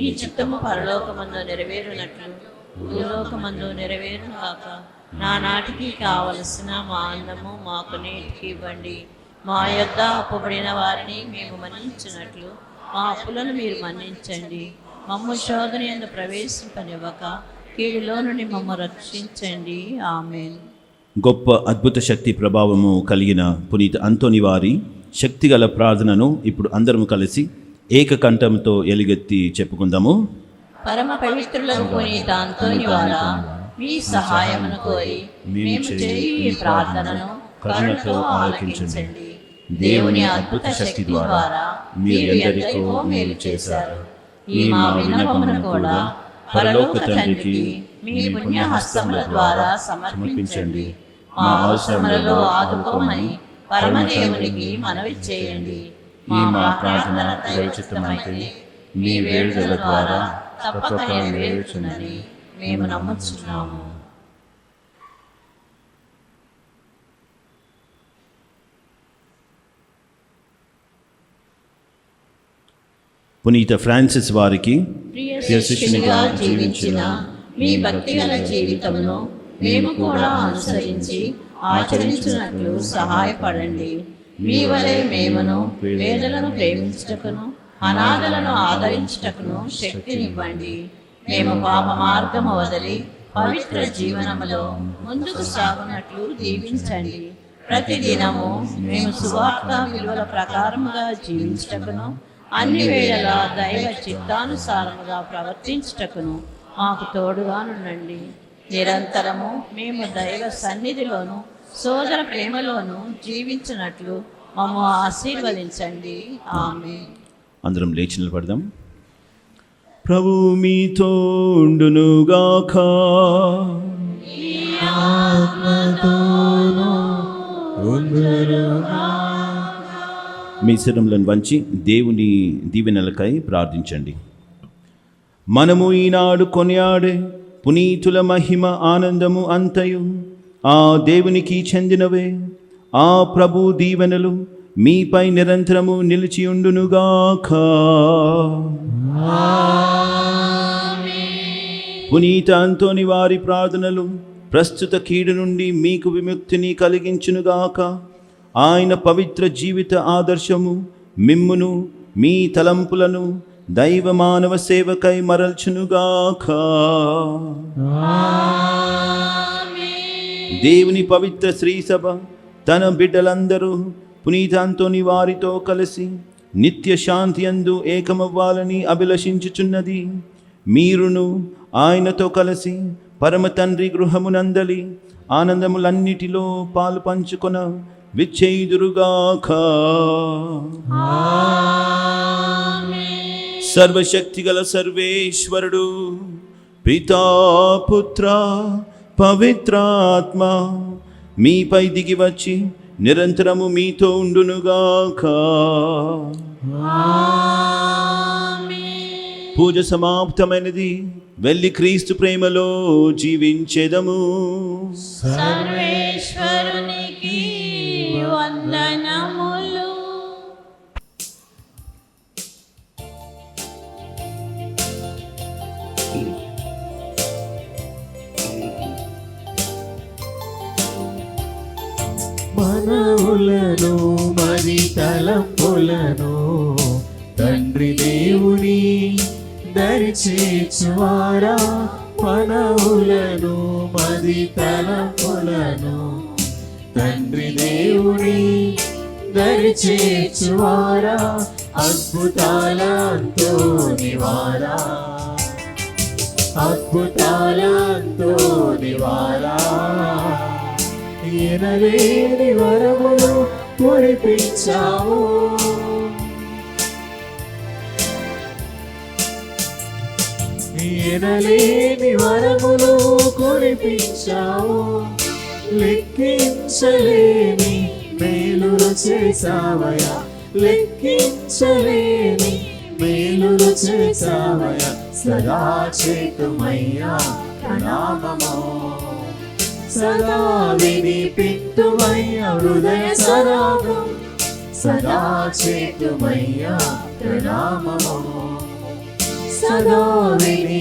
ఈ చిత్తము పరలోకమందు నెరవేరునట్లు భూలోకమందు నెరవేరునుగాక. నానాటికి కావలసిన మా అన్నము మాకు నేటికి ఇవ్వండి. మా యొద్ద అప్పుబడిన వారిని మేము మన్నించినట్లు మా అప్పులను మీరు మన్నించండి. మమ్మ శోధన యందు ప్రవేశింపనివ్వక కీడులో నుండి మమ్మ రక్షించండి. ఆమేన్. గొప్ప అద్భుత శక్తి ప్రభావము కలిగిన పునీత అంతోని వారి శక్తిగల ప్రార్థనను ఇప్పుడు అందరము కలిసి ఏకకంఠంతో ఎలుగెత్తి చెప్పుకుందాము. పరమ పవిత్రులకు పునీత అంతోని వారా, మీ సహాయమును కోరి మేము చేయు ఈ ప్రార్థనను కరుణతో ఆలకించండి. దేవుని అద్భుత శక్తి ద్వారా మీరు ఎందరికో మేలు చేశారు. ఈ మా విన్నపమును కూడా పరలోక తండ్రికి మీ పుణ్య హస్తముల ద్వారా సమర్పించండి. మా అవసరములలో ఆదుకోమని పరమదేవునికి మనవి చేయండి. ఈ మా ప్రార్థన దైవచిత్తమైతే మీ వేడుదల ద్వారా తప్పక నెరవేరుచున్నది మేము నమ్ముచున్నాము. పునీత ఫ్రాన్సిస్ వారికి ప్రియ శిష్యునిగా జీవించిన మీ భక్తిగల జీవితమును మేము కూడా అనుసరించి ఆచరించినట్లు సహాయపడండి. మీ వలె మేమును పేదలను ప్రేమించుటకును అనాథలను ఆదరించుటకును శక్తినివ్వండి. మేము పాప మార్గము వదిలి పవిత్ర జీవనములో ముందుకు సాగునట్లు దీవించండి. ప్రతిదినము మేము సువార్త విలువల ప్రకారముగా జీవించుటకును అన్ని వేళలా దైవ చిత్తానుసారముగా ప్రవర్తించుటకును మాకు తోడుగానుండండి. నిరంతరము మేము దైవ సన్నిధిలోను సోదర ప్రేమలోను జీవించినట్లు మమ్ము ఆశీర్వదించండి. ఆమేన్. అందరం లేచి నిలబడదాం. ప్రభు మీతో ఉండునుగాక. మీ శిరములను వంచి దేవుని దీవెనలకై ప్రార్థించండి. మనము ఈనాడు కొనియాడే పునీతుల మహిమ ఆనందము అంతయు ఆ దేవునికి చెందినవే. ఆ ప్రభు దీవెనలు మీపై నిరంతరము నిలిచియుండునుగాక. పునీత అంతోని వారి ప్రార్థనలు ప్రస్తుత కీడు నుండి మీకు విముక్తిని కలిగించునుగాక. ఆయన పవిత్ర జీవిత ఆదర్శము మిమ్మును మీ తలంపులను దైవ మానవ సేవకై మరల్చునుగాక. దేవుని పవిత్ర శ్రీ సభ తన బిడ్డలందరూ పునీత అంతోని వారితో కలిసి నిత్య శాంతి యందు ఏకమవ్వాలని అభిలషించుచున్నది. మీరును ఆయనతో కలిసి పరమ తండ్రి గృహమునందలి ఆనందములన్నిటిలో పాలు పంచుకొన విచ్చేయుదురుగాక. సర్వశక్తిగల సర్వేశ్వరుడు పితా పుత్ర పవిత్రాత్మ మీపై దిగి వచ్చి నిరంతరము మీతో ఉండునుగాక. పూజ సమాప్తమైనది. వెళ్ళి క్రీస్తు ప్రేమలో జీవించెదము. సర్వేశ్వరునికి వందనములు. మనవులను మరి తలంపులను తండ్రి దేవుని దరిచేర్చువారా, మనవులను మరి తలంపులను తండ్రి దేవుని దరిచేర్చువారా, అద్భుతాలతో నివారా, అద్భుతాలతో నివారా, ఎనలేని వరములు కురిపించావు, ఎనలేని వరములు కురిపించావు, లెక్కించలేని మేలులు చేసావయా, లెక్కించలేని మేలులు చేసావయా, సదా చేతుమయ్యా ప్రణామము, సదా వినిపింతుమయ్యా హృదయ సరాగం, సదా చేతుమయ్యా ప్రణామము, సదా విని